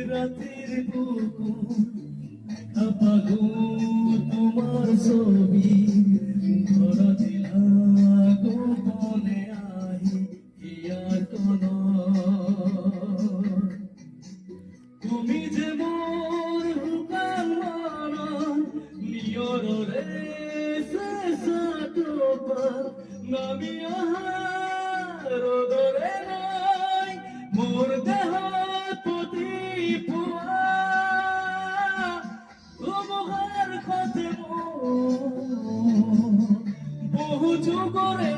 রাতের বুকুর আপাগো তোমার ছবি ধরা দিলা গোপনে আহি হিয়া কোন তুমি যে মোর হুকান মন নিয়র রে শেষা টোপার নামি আহার দরে নাই মোর দেহ প্রতি পুয়া তোমার খাতে বহু যুগরে